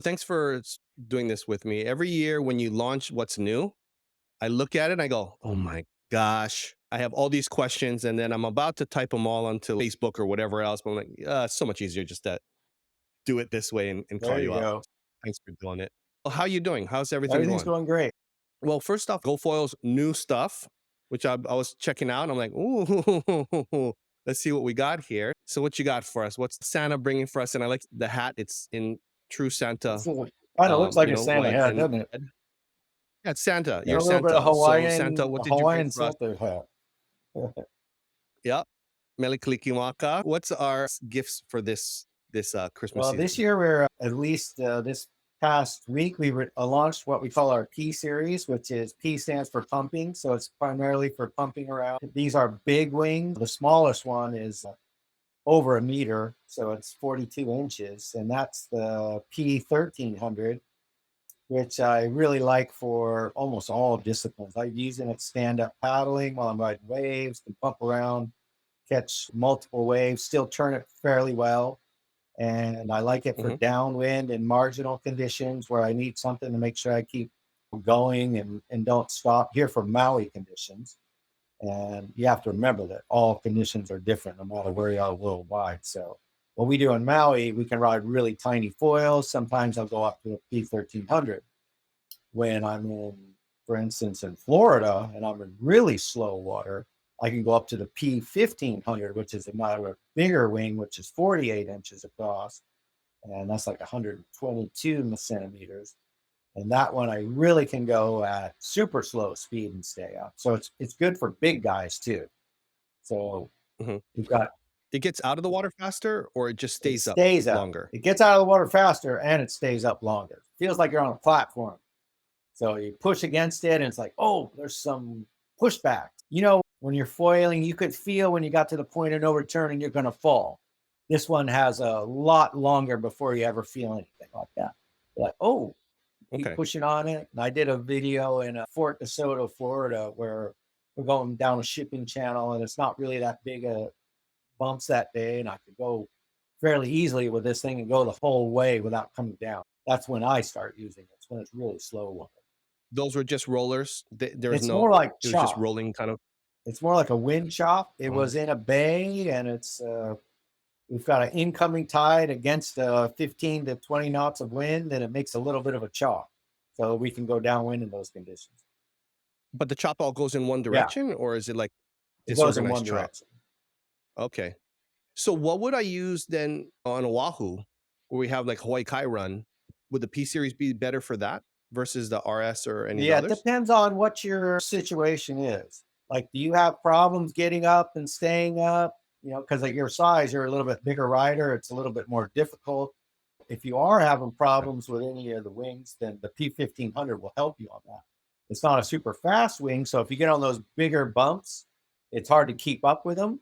Thanks for doing this with me. Every year when you launch what's new, I look at it and I go, oh my gosh, I have all these questions. And then I'm about to type them all onto Facebook or whatever else. But I'm like, it's so much easier just to do it this way and call There you you up. go. Thanks for doing it. Well, how you doing? How's everything Everything's going? going great. Well, first off, GoFoil's new stuff, which I was checking out. And I'm like, ooh, let's see what we got here. So what you got for us? What's Santa bringing for us? And I like the hat. It's in true Santa, Kind of looks like a Santa white hat, and doesn't it? red. Yeah, it's Santa. Got You're a little bit of Santa. So Santa, Hawaiian, what a did you bring Hawaiian for us? Santa hat. Yep. Mele Kalikimaka. What's our gifts for this Christmas Well, this season? year we're at least this past week launched what we call our P series, which is P stands for pumping. So it's primarily for pumping around. These are big wings. The smallest one is over a meter, so it's 42 inches, and that's the P 1300, which I really like for almost all disciplines. I use it at stand-up paddling while I'm riding waves, can pump around, catch multiple waves, still turn it fairly well. And I like it for Hmm. downwind and marginal conditions where I need something to make sure I keep going and don't stop. Here for Maui conditions. And you have to remember that all conditions are different no matter where you are worldwide. So what we do in Maui, we can ride really tiny foils. Sometimes I'll go up to a P 1300. When I'm in, for instance, in Florida and I'm in really slow water, I can go up to the P 1500, which is a bigger wing, which is 48 inches across. And that's like 122 centimeters. And that one I really can go at super slow speed and stay up. So it's good for big guys too. So Hmm. we've got It gets out of the water faster, or it just it stays up stays up. longer. It gets out of the water faster and it stays up longer. Feels like you're on a platform. So you push against it and it's like, oh, there's some pushback. When you're foiling, you could feel when you got to the point of no return and you're going to fall. This one has a lot longer before you ever feel anything like that. You're like, oh, keep Okay. pushing on it. And I did a video in Fort DeSoto, Florida, where we're going down a shipping channel and it's not really that big a bumps that day. And I could go fairly easily with this thing and go the whole way without coming down. That's when I start using it. It's when it's really slow water. Those were just rollers. There's It's no. more like It was just chop. rolling, kind of. It's more like a wind chop. It Oh, was in a bay, and we've got an incoming tide against 15 to 20 knots of wind, and it makes a little bit of a chop, so we can go downwind in those conditions. but the chop all goes in one Yeah, direction, or is it like it goes in disorganized one chop? direction. Okay. So what would I use then on Oahu, where we have like Hawaii Kai run? Would the P series be better for that versus the RS or any of the Yeah, it others? depends on what your situation is. Like, do you have problems getting up and staying up? Because at your size, you're a little bit bigger rider. It's a little bit more difficult. If you are having problems with any of the wings, then the P 1500 will help you on that. It's not a super fast wing, so if you get on those bigger bumps, it's hard to keep up with them,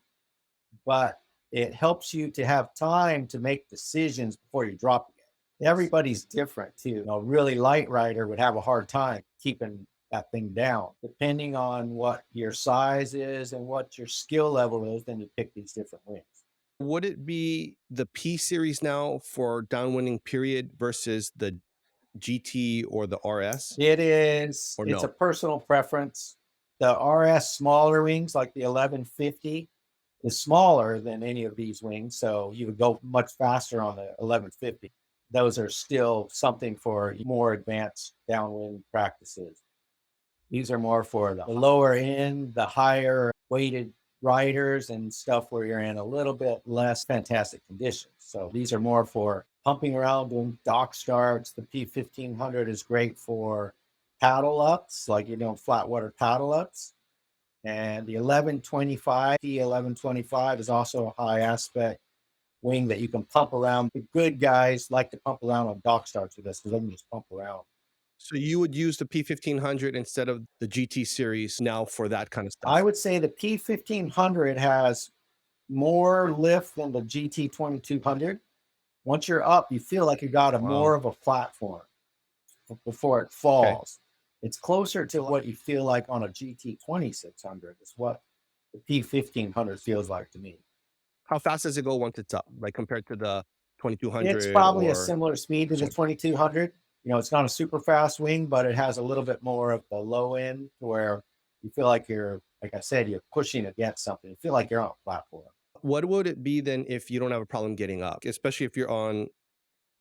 but it helps you to have time to make decisions before you drop again. Everybody's different too. A really light rider would have a hard time keeping that thing down. Depending on what your size is and what your skill level is, then you pick these different wings. Would it be the P series now for downwinding period versus the GT or the RS, or It's a no? personal preference. The RS smaller wings, like the 1150, is smaller than any of these wings. So you would go much faster on the 1150. Those are still something for more advanced downwind practices. These are more for the lower end, the higher weighted riders and stuff where you're in a little bit less fantastic conditions. So these are more for pumping around, doing dock starts. The P 1500 is great for paddle ups, like flat water paddle ups. And the 1125, P 1125 is also a high aspect wing that you can pump around. The good guys like to pump around on dock starts with this because they can just pump around. So you would use the P 1500 instead of the GT series now for that kind of I stuff. would say the P 1500 has more lift than the GT 2200. Once you're up, you feel like you got a Wow. more of a platform before it Okay. falls. It's closer to what you feel like on a GT 2600 is what the P 1500 feels like to me. How fast does it go once it's up, like compared to the It's 2200 probably a or similar speed to the something? 2200. You know, it's not a super fast wing, but it has a little bit more of the low end to where you feel like you're, like I said, you're pushing against something. You feel like you're on a platform. What would it be then if you don't have a problem getting up, especially if you're on,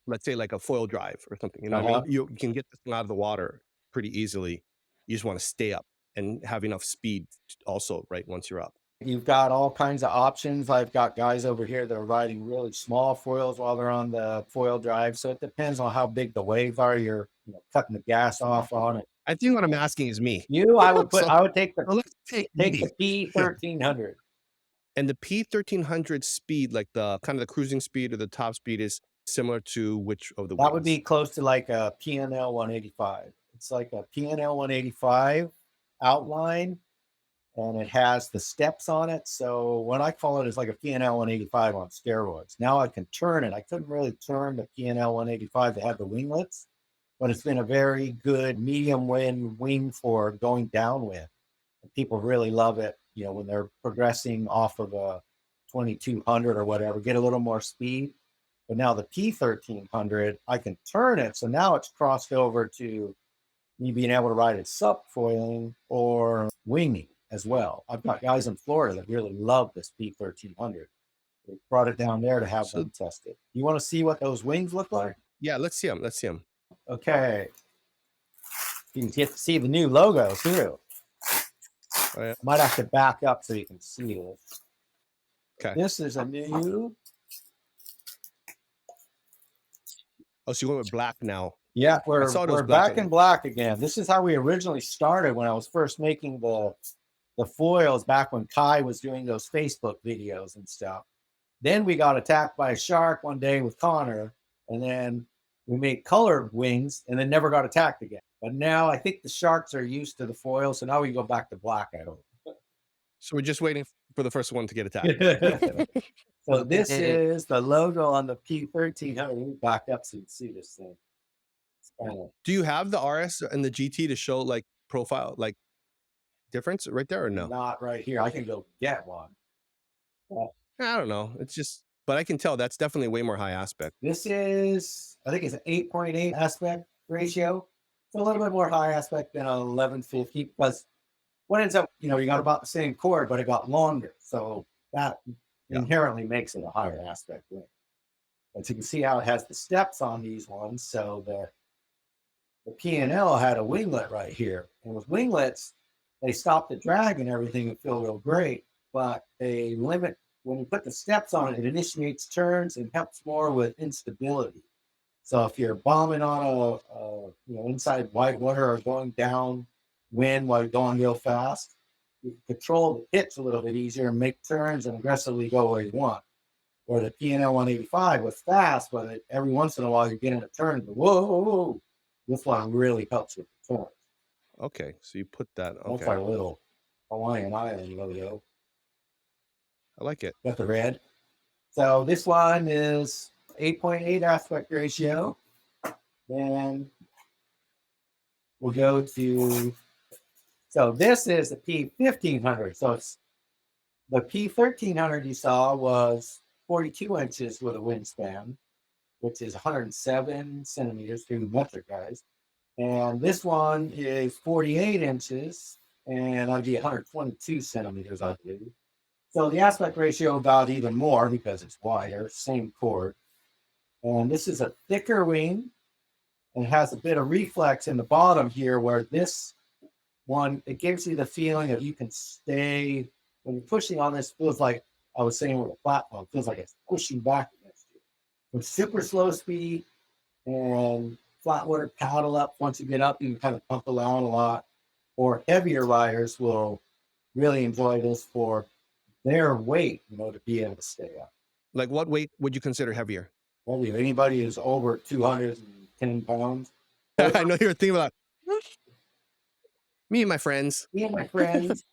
let's say, like a foil drive or something? You know what I mean? Uh-huh. You can get this thing out of the water pretty easily. You just want to stay up and have enough speed also, right? Once you're up. You've got all kinds of options. I've got guys over here that are riding really small foils while they're on the foil drive. So it depends on how big the waves are. You're, you know, cutting the gas off on it. I think what I'm asking is me. I would So, take so let's take the easy. P1300. And the P1300 speed, like the kind of the cruising speed or the top speed, is similar to which of the That would be wings? close to like a PNL 185. It's like a PNL 185 outline, and it has the steps on it. So what I call it is like a PNL 185 on steroids. Now I can turn it. I couldn't really turn the PNL 185 that had the winglets, but it's been a very good medium wind wing for going downwind. And people really love it, you know, when they're progressing off of a 2200 or whatever, get a little more speed. But now the P1300, I can turn it. So now it's crossed over to me being able to ride it sup foiling or winging as well. I've got guys in Florida that really love this P1300. They brought it down there to have So them tested. You want to see what those wings look like? yeah, let's see them. Let's see them. Okay. You can get to see the new logo too. Oh, yeah. Might have to back up so you can see this. Okay. This is a new. Oh, so you went with black now. Yeah, I saw it was we're black back in black again. This is how we originally started when I was first making the foils back when Kai was doing those Facebook videos and stuff. Then we got attacked by a shark one day with Connor, and then we made colored wings and then never got attacked again. But now I think the sharks are used to the foil, so now we go back to black, I hope. So we're just waiting for the first one to get attacked. So this is the logo on the P1300. Back up so you can see this thing. Do you have the RS and the GT to show like profile, like difference right there or no? Not right here. I can go get one. I don't know. It's just, but I can tell that's definitely way more high aspect. This is, I think it's an 8.8 aspect ratio. It's a little bit more high aspect than an 1150 because what ends up, you know, you got about the same cord, but it got longer. So that inherently makes it a higher aspect wing. But you can see how it has the steps on these ones. So the P&L had a winglet right here. And with winglets, they stop the drag and everything and feel real great. But they limit, when you put the steps on it, it initiates turns and helps more with instability. So if you're bombing on a inside white water or going down wind while you're going real fast, you can control the pitch a little bit easier and make turns and aggressively go where you want. Or the PNL 185 was fast, but every once in a while you're getting a turn. Whoa, whoa, whoa. This one really helps with the turn. Okay, so you put that. Okay, that's our little Hawaiian Island logo. I like it. Got the red. So this one is 8.8 aspect ratio. Then we'll go to, so this is the P1500. So it's the P1300 you saw was 42 inches with a wingspan, which is 107 centimeters through metric, guys. And this one is 48 inches, and I'd be 122 centimeters, I believe. So the aspect ratio about even more because it's wider, same cord. And this is a thicker wing and has a bit of reflex in the bottom here where this one, it gives you the feeling that you can stay, when you're pushing on this, feels like, I was saying with a platform, feels like it's pushing back against you. With super slow speed and flat water paddle up, once you get up, you can kind of pump around a lot. Or heavier riders will really enjoy this for their weight, you know, to be able to stay up. Like what weight would you consider heavier? Well, if anybody is over 210 pounds. I know you were thinking about me and my friends. Me and my friends.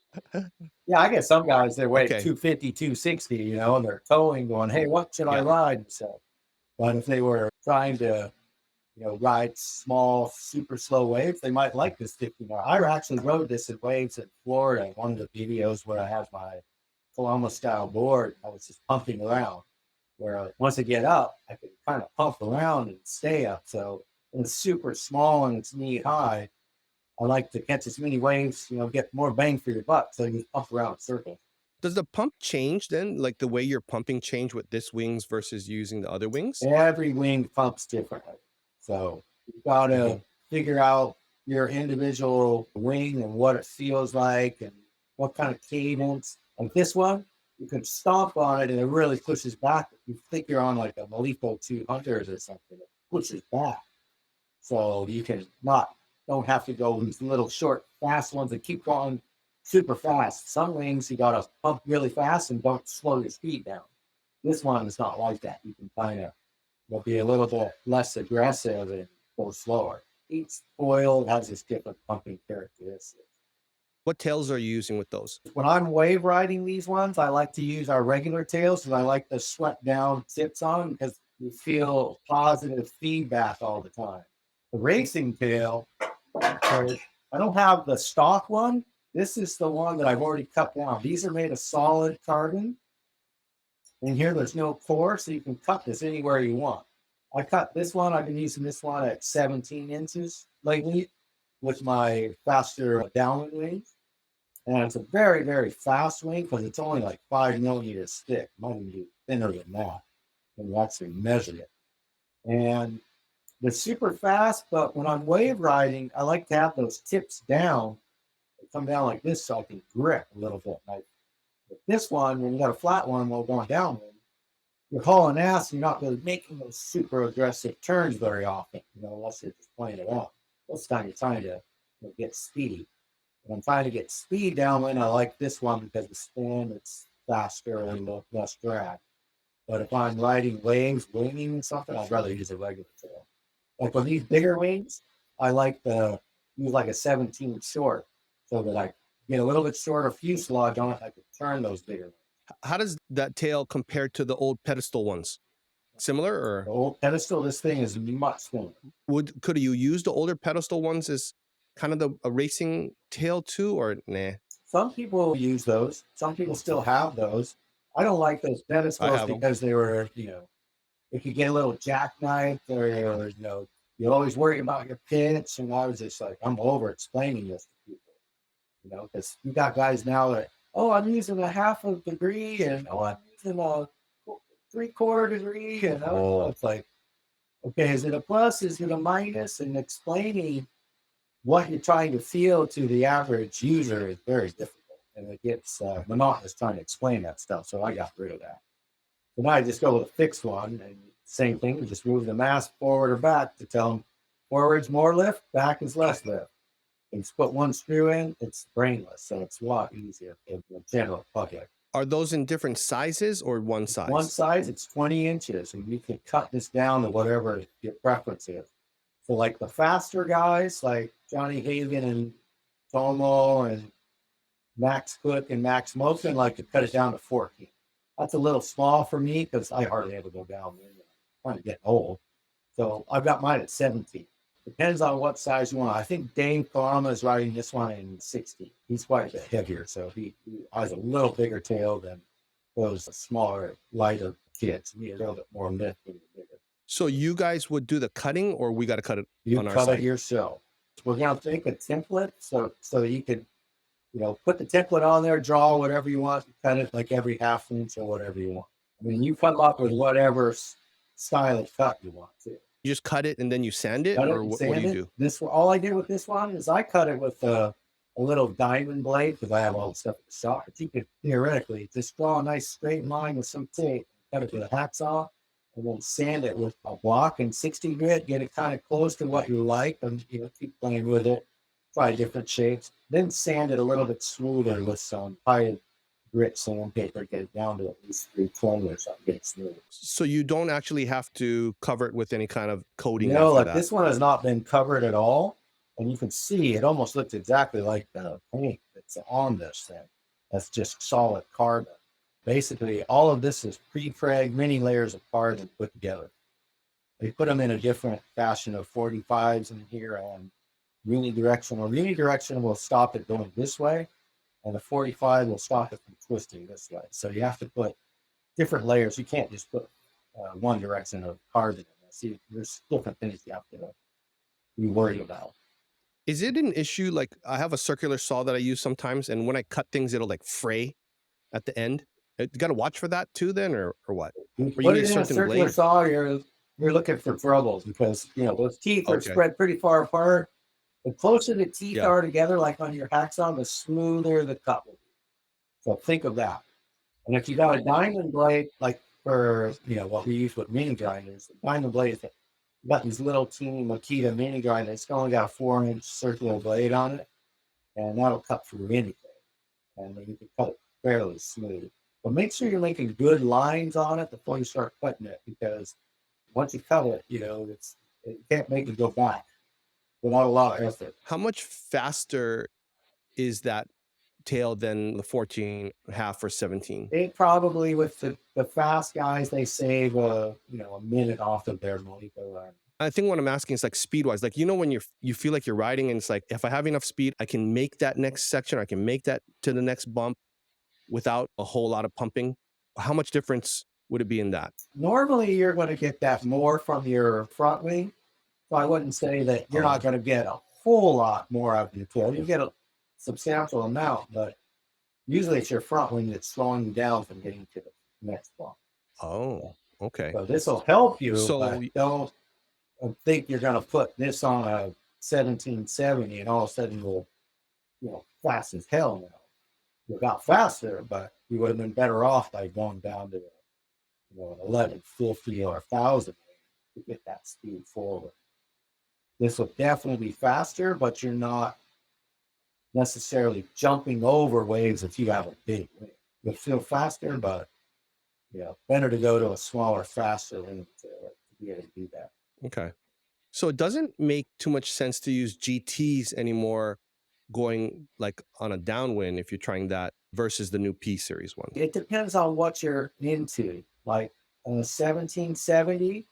Yeah, I get some guys that weigh 250, 260, you know, and they're towing going, hey, what should I ride? So, but if they were trying to, you know, ride small, super slow waves, they might like this 50 mile. I actually rode this in waves in Florida. One of the videos where I had my Paloma style board, I was just pumping around. where once I get up, I can kind of pump around and stay up. So when it's super small and it's knee high, I like to catch as many waves, get more bang for your buck. So you pump around in circles. Does the pump change then? Like the way you're pumping change with this wings versus using the other wings? Every wing pumps differently. So you got to figure out your individual wing and what it feels like and what kind of cadence. Like this one, you can stomp on it and it really pushes back. You think you're on like a Malipo 200 or something, it pushes back. So you don't have to go these little short, fast ones that keep going super fast. Some wings you got to pump really fast and don't slow your speed down. This one is not like that. You can kind of be a little bit less aggressive and go slower. Each foil has its different pumping characteristics. What tails are you using with those? When I'm wave riding these ones, I like to use our regular tails, and I like the swept down tips on them because you feel positive feedback all the time. The racing tail, I don't have the stock one. This is the one that I've already cut down. These are made of solid carbon. And here there's no core, so you can cut this anywhere you want. I cut this one. I've been using this one at 17 inches lately with my faster downwind wings. And it's a very, very fast wing because it's only like 5 millimeters thick. Might even be thinner than that when you actually measure it. And it's super fast, but when I'm wave riding, I like to have those tips down. They come down like this so I can grip a little bit. With this one, when you got a flat one while going downwind, you're hauling ass and you're not really making those super aggressive turns very often, unless you're just playing it out. Most time you're trying to get speedy. When I'm trying to get speed downwind, I like this one because the spin, it's faster and less drag. But if I'm riding waves, winging something, I'd rather use a regular tail. Like with these bigger wings, I like to use like a 17 short so that I get a little bit shorter fuselage on it. I can turn those bigger wings. How does that tail compare to the old pedestal ones? Similar or? The old pedestal, this thing is much smaller. Could you use the older pedestal ones as kind of a racing tail too, or nah? Some people use those. Some people still have those. I don't like those pedestals because they were, it could get a little jackknifed or you always worry about your pitch. And I was just like, I'm over explaining this to people, because you got guys now that, I'm using a half a degree and I'm using a 3/4 degree. And it's like, okay, is it a plus? Is it a minus? And explaining what you're trying to feel to the average user is very difficult. And it gets monotonous trying to explain that stuff. So I got rid of that. So now I just go with a fixed one and same thing, just move the mast forward or back to tell them forward's more lift, back is less lift. You just put one screw in, it's brainless. So it's a lot easier for the general public. Are those in different sizes or one size? One size, it's 20 inches, and you can cut this down to whatever your preference is. So like the faster guys, like Johnny Hagan and Tomo and Max Cook and Max Moken, like to cut it down to 14. That's a little small for me because I hardly ever go down there. I'm trying to get old. So I've got mine at 17. Depends on what size you want. I think Dane Karama is riding this one in 60. He's quite a bit heavier, so he has a little bigger tail than those smaller, lighter kids. Need a little bit more lift when you're bigger. So you guys would do the cutting, or we got to cut it on our side? You cut it yourself. We're going to take a template so you could, put the template on there, draw whatever you want, cut it like every half inch or whatever you want. I mean, you come up with whatever style of cut you want to. You just cut it and then you sand it, or what do you do? All I did with this one is I cut it with a little diamond blade because I have all the stuff at the shop. But you could theoretically just draw a nice straight line with some tape, cut it with a hacksaw, and then sand it with a block and 60 grit, get it kind of close to what you like, and keep playing with it, try different shapes. Then sand it a little bit smoother with some high grit sandpaper, get it down to at least 320 or something, get it smooth. So you don't actually have to cover it with any kind of coating? No, like this one has not been covered at all. And you can see it almost looks exactly like the paint that's on this thing. That's just solid carbon. Basically, all of this is pre-preg, many layers of carbon put together. They put them in a different fashion of 45s in here and unidirectional. Unidirectional will stop it going this way, and the 45 will stop it from twisting this way. So you have to put different layers. You can't just put one direction of carbon. See, there's different things you have to be worried about. Is it an issue? Like I have a circular saw that I use sometimes, and when I cut things, it'll like fray at the end. You got to watch for that too, then, or what? You Or you put need it a in a certain circular blade? saw, you're looking for troubles because those teeth are Okay. spread pretty far apart. The closer the teeth Yeah. are together, like on your hacksaw, the smoother the cut will be. So think of that. And if you got a diamond blade, like for what we use with mini grinders, the diamond blade got these little teeny Makita mini grinders. It's only got a 4-inch circular blade on it, and that'll cut through anything. And then you can cut it fairly smooth. But make sure you're making good lines on it before you start cutting it, because once you cut it, it can't make it go back without a lot of effort. How much faster is that tail than the 14 half or 17? They probably, with the fast guys, they save a minute off of their Moleco. I think what I'm asking is like speed wise, like when you feel like you're riding and it's like if I have enough speed, I can make that next section, or I can make that to the next bump without a whole lot of pumping. How much difference would it be in that? Normally, you're going to get that more from your front wing. So I wouldn't say that you're not going to get a whole lot more out of your tail. You get a substantial amount, but usually it's your front wing that's slowing you down from getting to the next bump. Oh, okay. So this will help you, So but don't think you're going to put this on a 1770 and all of a sudden you'll fast as hell now. You got faster, but you would have been better off by going down to an 1150 or 1000 to get that speed forward. This will definitely be faster, but you're not necessarily jumping over waves if you have a big wing. You'll feel faster, but better to go to a smaller, faster wing to be able to do that. okay. So it doesn't make too much sense to use GTs anymore going like on a downwind if you're trying that versus the new P series one. It depends on what you're into. Like a 1770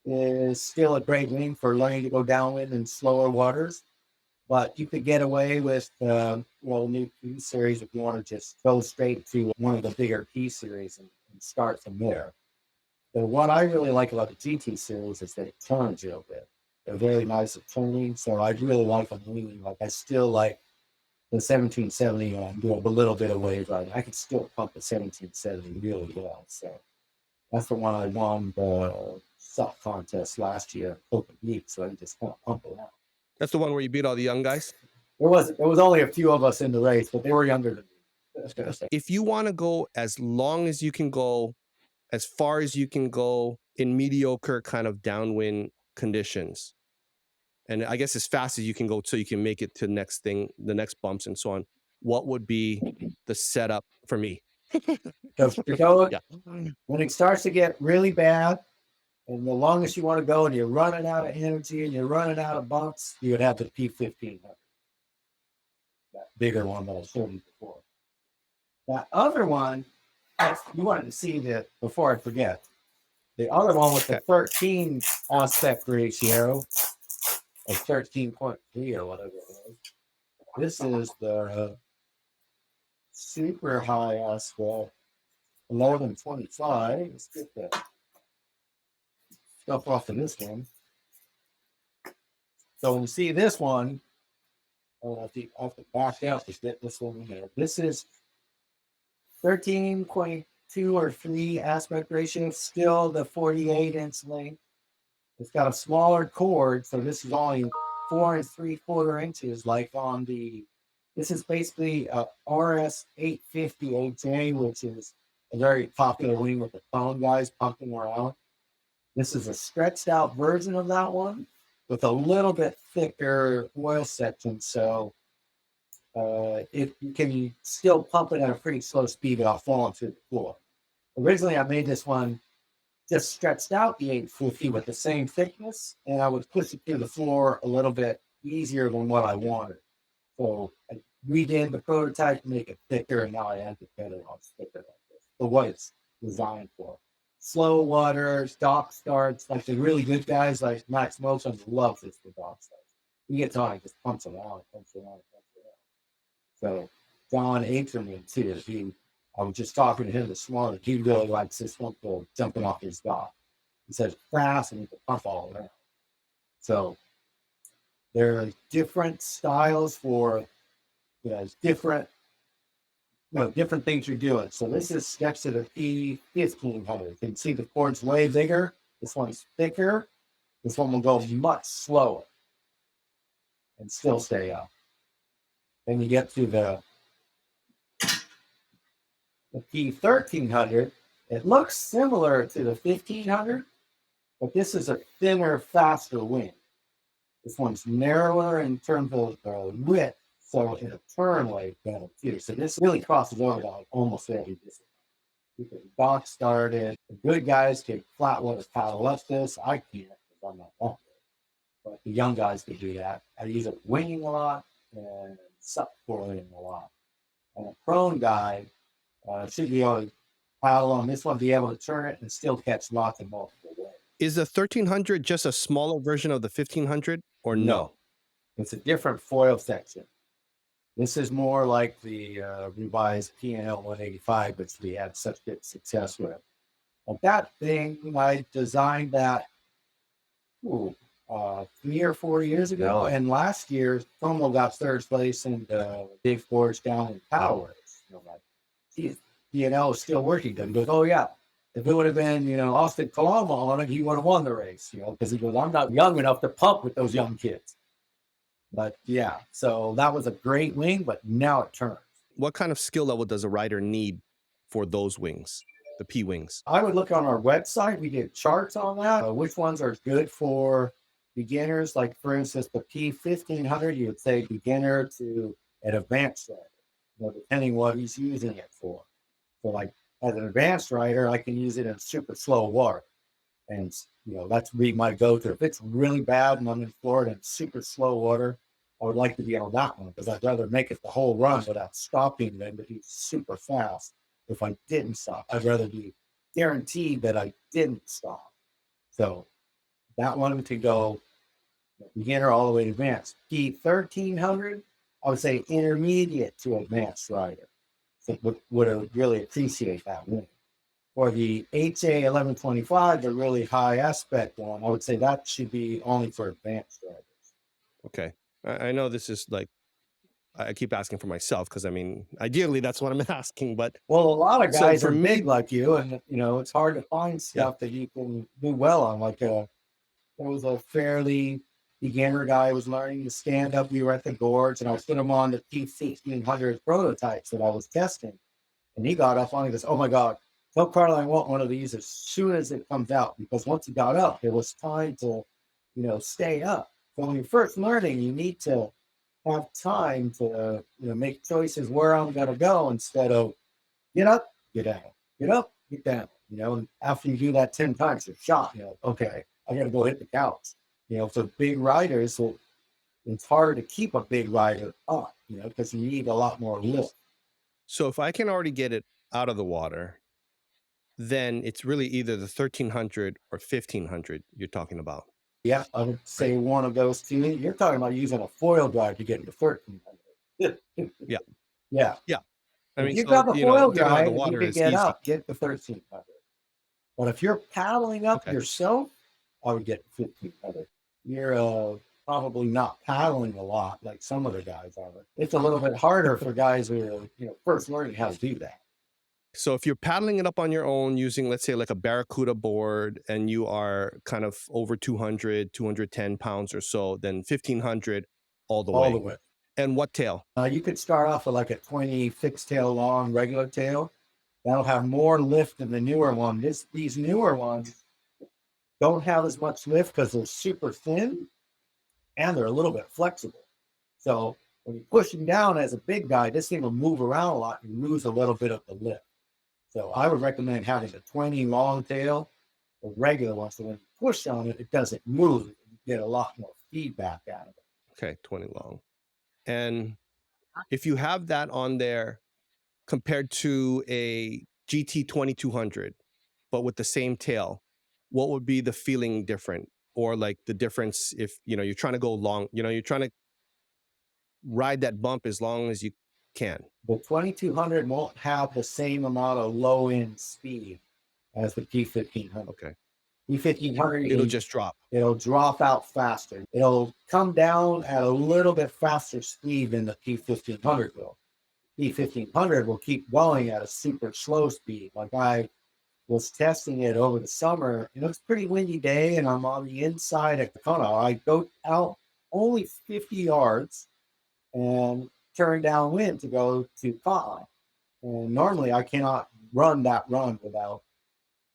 is still a great wing for learning to go downwind in slower waters, but you could get away with new P series if you want to just go straight to one of the bigger P series and start from there. So what I really like about the GT series is that it turns real good. They're very nice at turning, so I really like them. Like I still like the 1770 when I'm doing a little bit of wave riding. I can still pump the 1770 really well. So that's the one I won the suck contest last year, Open Meet. So I can just kind of pump it out. That's the one where you beat all the young guys? There was only a few of us in the race, but they were younger than me. If you want to go as long as you can go, as far as you can go in mediocre kind of downwind conditions, and I guess as fast as you can go so you can make it to the next thing, the next bumps and so on, what would be the setup for me? Yeah. When it starts to get really bad, and the longest you want to go, and you're running out of energy and you're running out of bumps, you would have the P1500, that bigger one that I showed you before. That other one, you wanted to see that before I forget. The other one with the 13 aspect ratio, or 13.3 or whatever it was. This is the super high aspect, 1125. Let's get that stuff off of this one. So when you see this one, I'll have to back out to get this one in there. This is 13.2 or 3 aspect ratio, still the 48-inch length. It's got a smaller cord, so this is only 4 3/4 inches, like on this is basically a RS 850 HA, which is a very popular wing with the phone guys pumping around. This is a stretched out version of that one with a little bit thicker oil section, so it can still pump it at a pretty slow speed without falling to the floor. Originally, I made this one just stretched out the 850 with the same thickness, and I would push it to the floor a little bit easier than what I wanted. So I redid the prototype to make it thicker, and now I have to better on thicker like this. But what it's designed for. Slow waters, dock starts, like the really good guys like Max Motion loves this for dock starts. He gets on, it just pumps around, pumps around, pumps around. So John Akerman too, I was just talking to him this morning. He really likes this one for jumping off his dock. instead of fast and you can pump all around. So there are different styles for different different things you're doing. So this is next to the P1500. You can see the cord's way bigger. This one's thicker. This one will go much slower and still stay up. Then you get to the P1300. It looks similar to the 1500, but this is a thinner, faster wing. This one's narrower in terms of width, so it'll turn way better too. So this really crosses over like almost every distance. You can box start it. The good guys can flat water paddle up this. I can't because I'm not that good. But the young guys can do that. I use it winging a lot and subfoiling a lot. And a prone guy should be able to paddle on this one, be able to turn it and still catch lots of multiple waves. Is the 1300 just a smaller version of the 1500 or no? It's a different foil section. This is more like the revised PNL 185, which we had such good success with. But that thing, I designed that 3 or 4 years ago. And last year, Tomo got third place in the Big Forge down in Powers. PNL is still working. He goes, oh yeah. If it would have been, Austin Colombo on it, he would have won the race, because he goes, I'm not young enough to pump with those young kids. But yeah, so that was a great wing, but now it turns. What kind of skill level does a rider need for those wings, the P wings? I would look on our website. We did charts on that. Which ones are good for beginners? Like, for instance, the P1500, you would say beginner to an advanced rider, depending what he's using it for. So like, as an advanced rider, I can use it in super slow water. And, that's my go-to. If it's really bad and I'm in Florida and super slow water, I would like to be on that one because I'd rather make it the whole run without stopping than to be super fast. If I didn't stop, I'd rather be guaranteed that I didn't stop. So that one to go beginner all the way to advanced. P1300, I would say intermediate to advanced rider. So would really appreciate that wing. For the HA 1125, the really high aspect one, I would say that should be only for advanced riders. Okay. I know this is like, I keep asking for myself because ideally that's what I'm asking. But well, a lot of guys are big like you, and it's hard to find stuff that you can do well on. Like there was a fairly beginner guy who was learning to stand up. We were at the Gorge, and I was putting him on the P1600 prototypes that I was testing, and he got up on it. He goes, "Oh my God, tell Carl I want one of these as soon as it comes out," because once he got up, it was time to, stay up. So when you're first learning, you need to have time to, make choices where I'm going to go instead of get up, get down, get up, get down. And after you do that 10 times, you're shot. Okay, I got to go hit the couch. For big riders, it's hard to keep a big rider up, because you need a lot more lift. So if I can already get it out of the water, then it's really either the 1300 or 1500 you're talking about. Yeah, I would say one of those two. You're talking about using a foil drive to get into 1300. Yeah. Yeah. Yeah. If you've got the foil drive, the water you can is get easy. up, get the 1300. But if you're paddling up yourself, I would get 1500. You're probably not paddling a lot like some of the guys are. It's a little bit harder for guys who are, first learning how to do that. So if you're paddling it up on your own using, let's say, like a Barracuda board, and you are kind of over 200, 210 pounds or so, then 1500 all the way. And what tail? You could start off with like a 20 fixed tail long regular tail. That'll have more lift than the newer one. These newer ones don't have as much lift because they're super thin and they're a little bit flexible. So when you push them down as a big guy, this thing will move around a lot and lose a little bit of the lift. So I would recommend having a 20 long tail, a regular one. So when you push on it, it doesn't move. You get a lot more feedback out of it. Okay, 20 long. And if you have that on there compared to a GT 2200, but with the same tail, what would be the feeling different? Or like the difference if, you're trying to go long, you're trying to ride that bump as long as you can. The 2200 won't have the same amount of low end speed as the P1500. Okay. P1500, It'll just drop. it'll drop out faster. It'll come down at a little bit faster speed than the P1500 will. P1500 will keep going at a super slow speed. Like I was testing it over the summer, and it was a pretty windy day, and I'm on the inside of Kona. I go out only 50 yards and turn downwind to go to Kona. And normally I cannot run that run without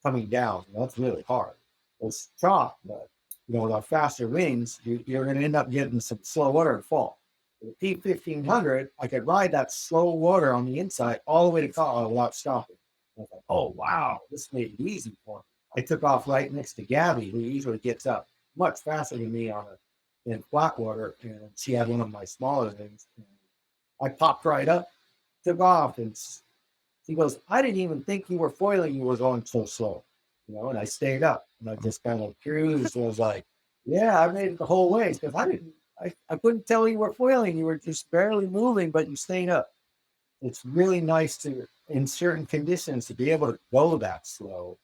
coming down. That's really hard. It's chalk, but with our faster winds, you're going to end up getting some slow water and fall. With the P1500, I could ride that slow water on the inside all the way to Kona without stopping. I was like, oh, wow, this made it easy for me. I took off right next to Gabby, who usually gets up much faster than me in flat water, and she had one of my smaller things. I popped right up, took off, and she goes, I didn't even think you were foiling. You were going so slow, and I stayed up, and I just kind of cruised and was like, yeah, I made it the whole way because I couldn't tell you were foiling. You were just barely moving, but you stayed up. It's really nice to, in certain conditions, to be able to go that slow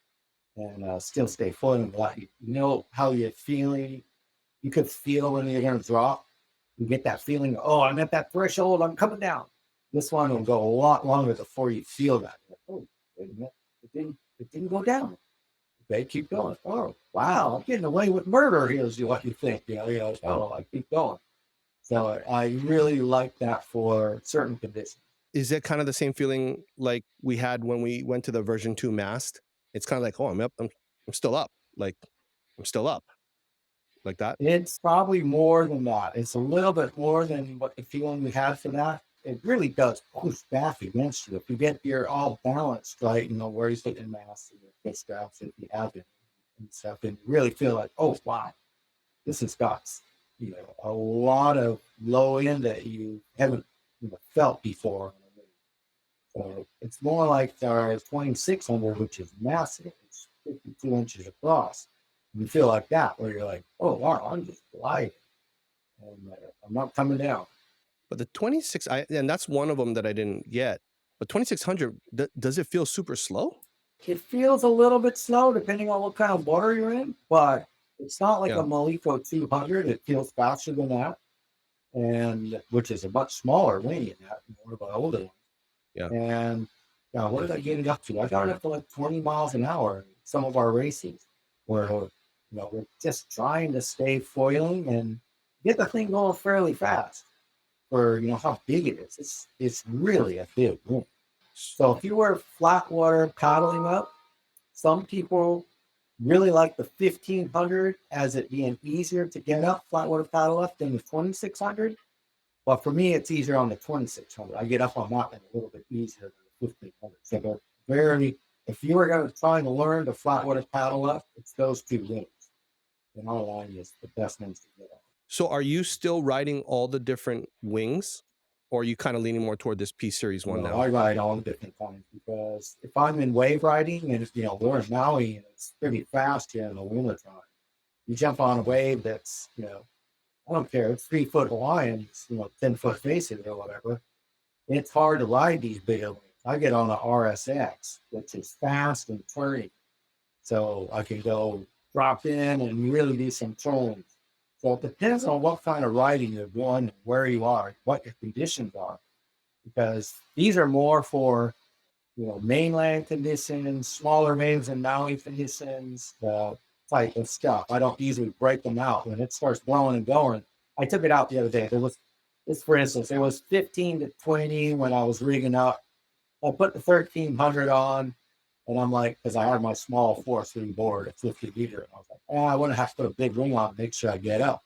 and still stay foiling. You know how you're feeling. You could feel when you're going to drop. You get that feeling, oh, I'm at that threshold. I'm coming down. This one will go a lot longer before you feel that. Oh, wait a minute. It didn't go down. Okay, keep going. Oh, wow, I'm getting away with murder. Here's what you think. Oh, I keep going. So I really like that for certain conditions. Is it kind of the same feeling like we had when we went to the version 2 Mast? It's kind of like, oh, I'm up. I'm still up. Like, I'm still up. Like that? It's probably more than that. It's a little bit more than what the feeling we had for that. It really does push back against you. If you get your all balanced right, where you're sitting in Masts and your fit straps, if you have it and stuff, and you really feel like, oh, wow, this has got a lot of low end that you haven't felt before. So it's more like our 2600, which is massive. It's 52 inches across. You feel like that, where you're like, oh, wow, I'm just gliding. And I'm not coming down. But the 26, and that's one of them that I didn't get. But 2600, does it feel super slow? It feels a little bit slow depending on what kind of water you're in, but it's not like Yeah. a Maliko 200. It feels faster than that, and which is a much smaller wing in that, more of an older one. Yeah. And what did I get it up to? I got it up to like 20 miles an hour in some of our races where we're just trying to stay foiling and get the thing going fairly fast for how big it is. It's really a big wing. So if you were flat water paddling up, some people really like the 1500 as it being easier to get up flat water paddle up than the 2600. But for me, it's easier on the 2600. I get up on that one a little bit easier than the 1500. So if you were going to try to learn the flat water paddle up, it's those two wings. In our line, is the best wings to get on. So are you still riding all the different wings, or are you kind of leaning more toward this P Series one now? I ride all the different kinds because if I'm in wave riding and we're in Maui and it's pretty fast here in the wintertime, you jump on a wave that's I don't care. It's 3 foot Hawaiian, 10 foot faces or whatever. It's hard to ride these big wings. I get on the RSX, which is fast and turny. So I can go drop in and really do some turns. So it depends on what kind of riding you're doing, where you are, what your conditions are. Because these are more for, mainland conditions, smaller waves and Maui conditions, type of stuff. I don't usually break them out. When it starts blowing and going, I took it out the other day. For instance, it was 15 to 20 when I was rigging up. I put the 1300 on, and I'm like, because I had my small 4-3 board at 50 meter. And I was like, I want to have to put a big ring on to make sure I get up.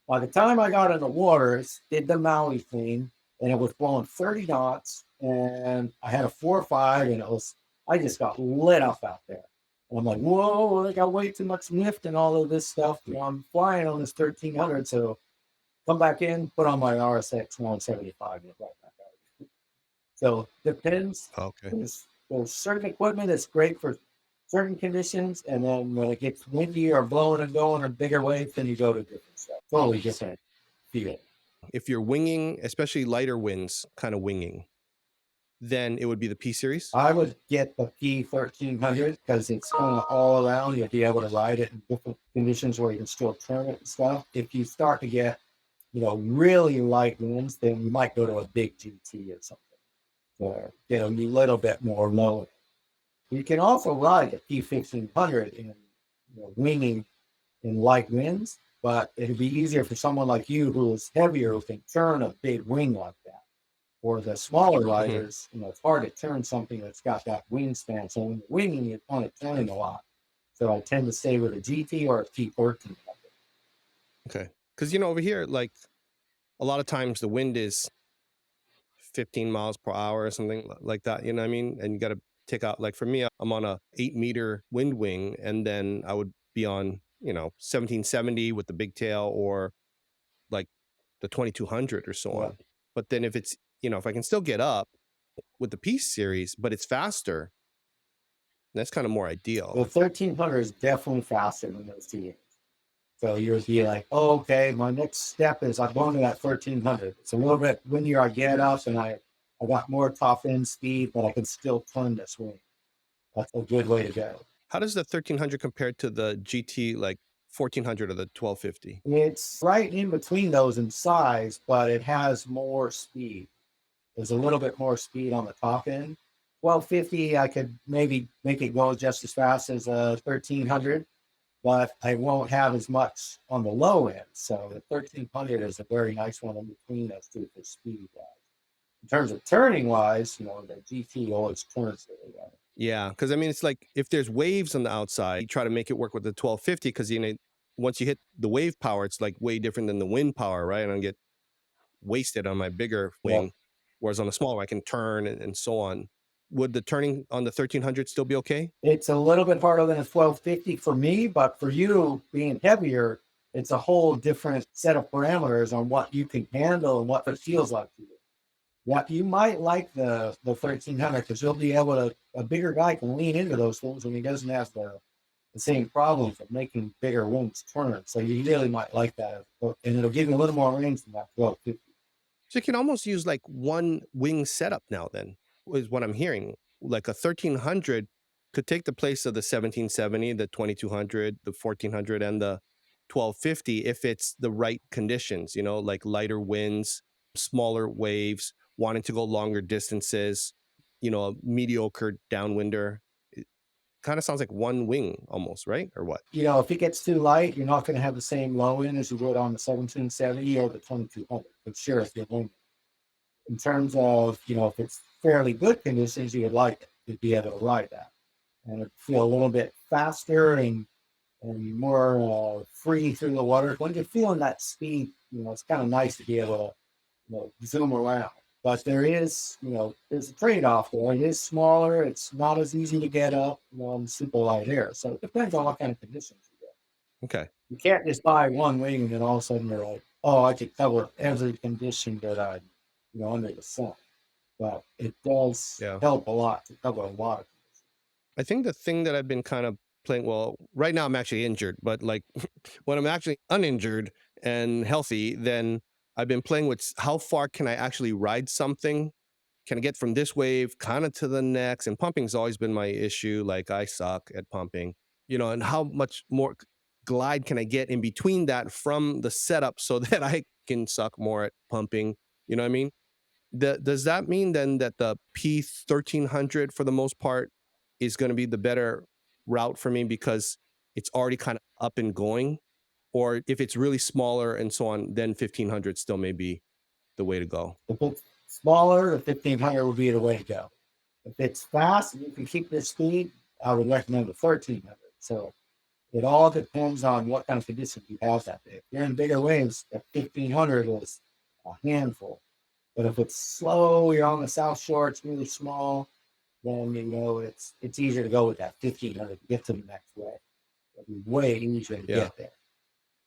By the time I got in the water, it did the Maui thing, and it was blowing 30 knots, and I had a 4.5, and I just got lit up out there. And I'm like, whoa, I got way too much lift and all of this stuff. I'm flying on this 1300, so come back in, put on my RSX 175, and right back out. So depends. Okay. There's certain equipment that's great for certain conditions, and then when it gets windy or blowing and going or bigger waves, then you go to different stuff. Totally different feel. If you're winging, especially lighter winds, kind of winging, then it would be the P series. I would get the P1300 because it's kind of all around. You'll be able to ride it in different conditions where you can still turn it and stuff. If you start to get, really light winds, then you might go to a big GT or something for, a little bit more low. You can also ride a P1500 in winging in light winds, but it'd be easier for someone like you who is heavier who can turn a big wing like that. For the smaller riders, it's hard to turn something that's got that wingspan. So when you're winging, you want it turning a lot. So I tend to stay with a GT or a P1400. Okay. Because, over here, like a lot of times the wind is 15 miles per hour or something like that. You know what I mean? And you got to take out, like for me, I'm on a 8-meter wind wing, and then I would be on, 1770 with the big tail, or like the 2200 or so on. But then if it's, if I can still get up with the P series, but it's faster, that's kind of more ideal. The 1300 is definitely faster than those TAs. So you'll be like, oh, okay, my next step is I'm going to that 1300. It's a little bit windier. I get up and I got more top end speed, but I can still turn this wing. That's a good way to go. How does the 1300 compare to the GT, like 1400 or the 1250? It's right in between those in size, but it has more speed. There's a little bit more speed on the top end. 1250, I could maybe make it go just as fast as a 1300, but I won't have as much on the low end. So the 1300 is a very nice one in between those two for speed wise. In terms of turning wise, the GT always turns really well. Yeah, because I mean, it's like if there's waves on the outside, you try to make it work with the 1250 because once you hit the wave power, it's like way different than the wind power, right? And I get wasted on my bigger wing, whereas on the smaller, I can turn and so on. Would the turning on the 1300 still be okay? It's a little bit harder than a 1250 for me, but for you being heavier, it's a whole different set of parameters on what you can handle and what it feels like to you. Yeah, you might like the 1300 because you'll be able to, a bigger guy can lean into those things when he doesn't have the same problems of making bigger wings turn. So you really might like that. And it'll give you a little more range than that 1250. So you can almost use like one wing setup now, then, is what I'm hearing. Like a 1300 could take the place of the 1770, the 2200, the 1400, and the 1250 if it's the right conditions, like lighter winds, smaller waves, wanting to go longer distances, a mediocre downwinder. It kind of sounds like one wing almost, right? Or what? If it gets too light, you're not going to have the same low end as you would on the 1770 or the 2200. But sure, if you're winging. In terms of, if it's fairly good conditions, you would like it. You'd be able to ride that. And it'd feel a little bit faster and more free through the water. When you're feeling that speed, it's kind of nice to be able to zoom around. But there is, there's a trade-off there. It is smaller. It's not as easy to get up on super light air. So it depends on what kind of conditions you get. Okay. You can't just buy one wing and then all of a sudden you're like, oh, I could cover every condition that I, under the sun. But it does help a lot to cover a lot of conditions. I think the thing that I've been kind of playing, well, right now I'm actually injured, but like when I'm actually uninjured and healthy, then I've been playing with how far can I actually ride something? Can I get from this wave kind of to the next? And pumping's always been my issue. Like I suck at pumping, and how much more glide can I get in between that from the setup so that I can suck more at pumping? You know what I mean? Does that mean then that the P1300 for the most part is going to be the better route for me because it's already kind of up and going? Or if it's really smaller and so on, then 1500 still may be the way to go. If it's smaller, the 1500 would be the way to go. If it's fast and you can keep this speed, I would recommend the 1300. So it all depends on what kind of conditions you have that day. If you're in bigger waves, the 1500 is a handful. But if it's slow, you're on the South Shore, it's really small, then it's easier to go with that 1500 to get to the next wave. It'll be way easier to get there.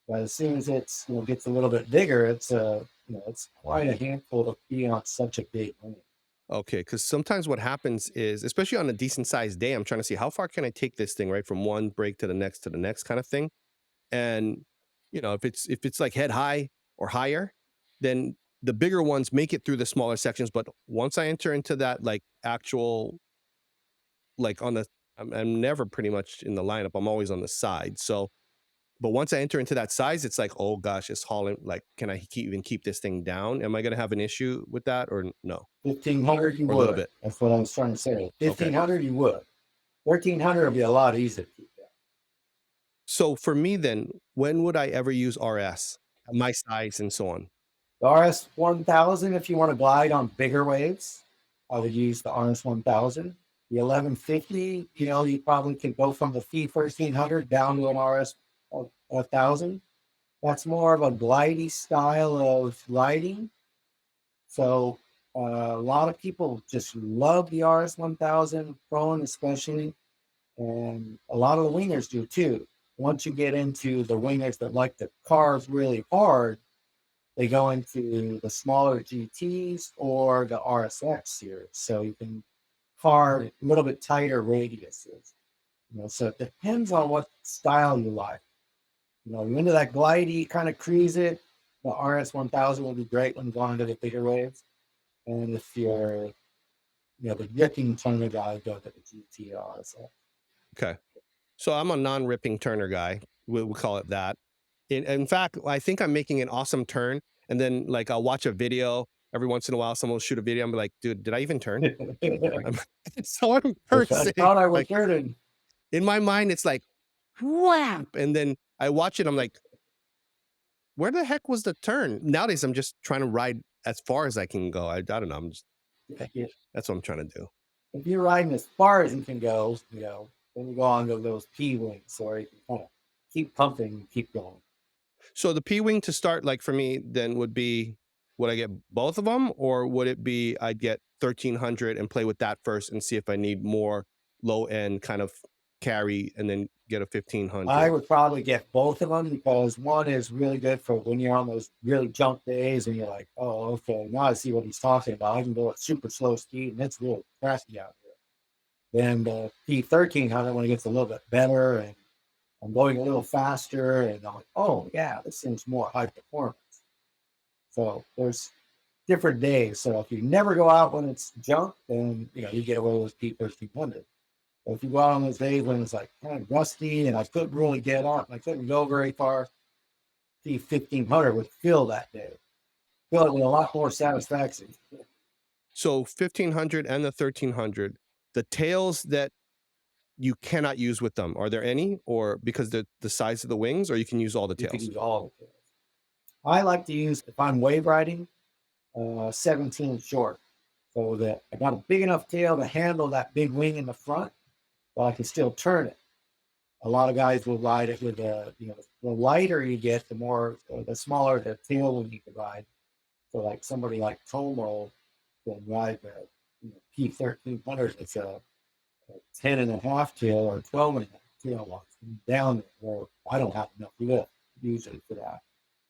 But as soon as it's gets a little bit bigger, it's it's quite a handful to be on such a big wave. Okay, because sometimes what happens is, especially on a decent sized day, I'm trying to see how far can I take this thing, right, from one break to the next kind of thing. And if it's like head high or higher, then the bigger ones make it through the smaller sections. But once I enter into that like actual, like on the, I'm never pretty much in the lineup. I'm always on the side. So, but once I enter into that size, it's like, oh gosh, it's hauling. Like, can I even keep this thing down? Am I going to have an issue with that or no? 1,500 you Or a would. little bit? That's what I was trying to say. Okay. 1,500 you would. 1,300 would be a lot easier to keep down. So for me, then, when would I ever use RS, my size and so on? The RS 1000, if you want to glide on bigger waves, I would use the RS 1000. The 1150, you probably can go from the Fee 1300 down to an RS 1000. That's more of a glidey style of gliding. So a lot of people just love the RS 1000, prone especially, and a lot of the wingers do too. Once you get into the wingers that like to carve really hard, they go into the smaller GTs or the RSX series. So you can carve a little bit tighter radiuses. So it depends on what style you like. You're into that glidey kind of cruise it. The RS 1000 will be great when going to the bigger waves. And if you're, the ripping turner guy, go to the GT or RSX. Okay. So I'm a non-ripping turner guy. We'll call it that. In fact, I think I'm making an awesome turn. And then like I'll watch a video every once in a while. Someone will shoot a video. I'm like, dude, did I even turn? I'm so embarrassing. I thought I was Like, turning. in my mind, it's like, whap. And then I watch it. I'm like, where the heck was the turn? Nowadays, I'm just trying to ride as far as I can go. I don't know. That's what I'm trying to do. If you're riding as far as you can go, then you go on to those P wings, or you can kind of keep pumping and keep going. So the P-Wing to start, like for me, then would be, would I get both of them? Or would it be I'd get 1300 and play with that first and see if I need more low end kind of carry and then get a 1500? I would probably get both of them because one is really good for when you're on those really junk days and you're like, oh, okay, now I see what he's talking about. I can go at super slow speed and it's really crashing out here. Then the P1300, when it gets a little bit better and I'm going a little faster, and I'm like, oh yeah, this seems more high performance. So there's different days. So if you never go out when it's junk, then you get away with P1300. But if you go out on those days when it's like kind of rusty and I couldn't really get on, I couldn't go very far, P1500 would fill that day. Fill it with a lot more satisfaction. So 1500 and the 1300, the tails that you cannot use with them, are there any? Or because the size of the wings, or you can use all the You tails? can use all the tails. I like to use, if I'm wave riding, 17 short. So that I got a big enough tail to handle that big wing in the front, but I can still turn it. A lot of guys will ride it with the lighter you get, the smaller the tail wing you can ride. So like somebody like Tomo can ride the P1300. It's a 10 and a half tail or 12 and a half tail down there. I don't have enough lift usually for that.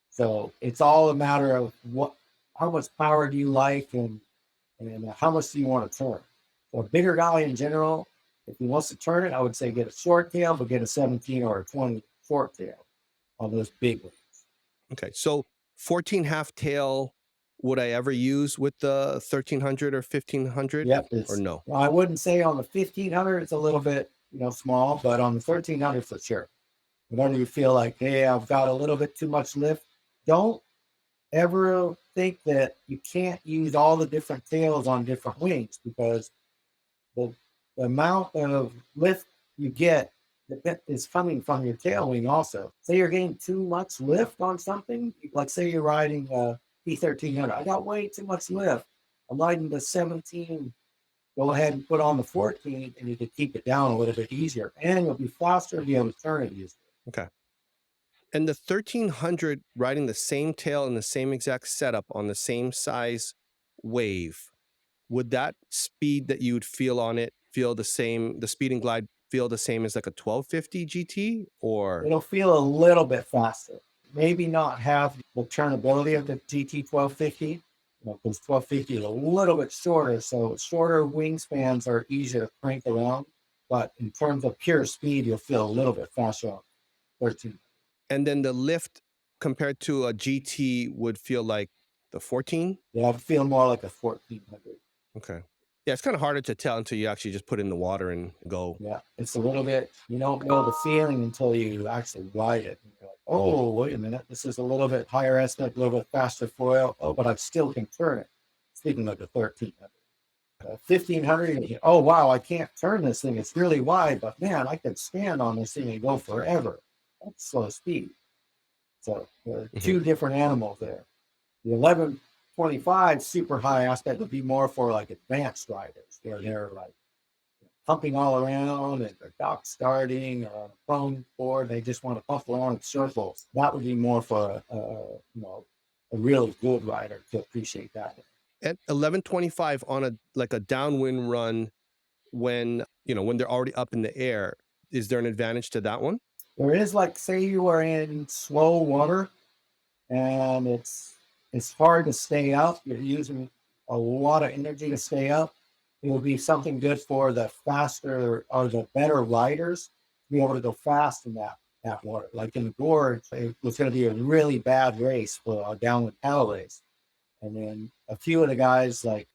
So it's all a matter of how much power do you like and how much do you want to turn. For a bigger guy in general, if he wants to turn it, I would say get a short tail, but get a 17 or a 20 short tail on those big ones. Okay, so 14 half tail, would I ever use with the 1300 or 1500? Yep. Or no? Well, I wouldn't say on the 1500 it's a little bit small, but on the 1300 for sure. Whenever you feel like, hey, I've got a little bit too much lift, don't ever think that you can't use all the different tails on different wings, because the amount of lift you get is coming from your tail wing also. Say you're getting too much lift on something, like say you're riding P1300. I got way too much lift. I'm riding the 17. Go ahead and put on the 14 and you can keep it down a little bit easier. And you'll be faster and be able to turn it easier. Okay. And the 1300 riding the same tail in the same exact setup on the same size wave, would that speed that you would feel on it feel the same, the speed and glide feel the same as like a 1250 GT? Or it'll feel a little bit faster. Maybe not have the turnability of the GT 1250, because 1250 is a little bit shorter. So shorter wingspans are easier to crank around. But in terms of pure speed, you'll feel a little bit faster on 13. And then the lift compared to a GT would feel like the 14? Yeah, I feel more like a 1400. Okay. Yeah, it's kind of harder to tell until you actually just put it in the water and go. Yeah, it's a little bit, you don't know the feeling until you actually ride it. And you're like, oh, wait a minute, this is a little bit higher estimate, a little bit faster foil. Oh, but I still can turn it. Speaking of the 1300. 1500, oh, wow, I can't turn this thing. It's really wide, but man, I could stand on this thing and go forever. That's slow speed. So there are Mhm. two different animals there. The 1125 super high aspect would be more for like advanced riders, where they're like pumping all around and they're dock starting or on a phone board. They just want to pump along in circles. That would be more for a really good rider to appreciate that. At 1125 on a like a downwind run, when when they're already up in the air, is there an advantage to that one? There is, like, say you are in slow water and it's hard to stay up. You're using a lot of energy to stay up. It will be something good for the faster or the better riders to be able to go fast in that water. Like in the gorge, it was going to be a really bad race for a downwind paddle race. And then a few of the guys like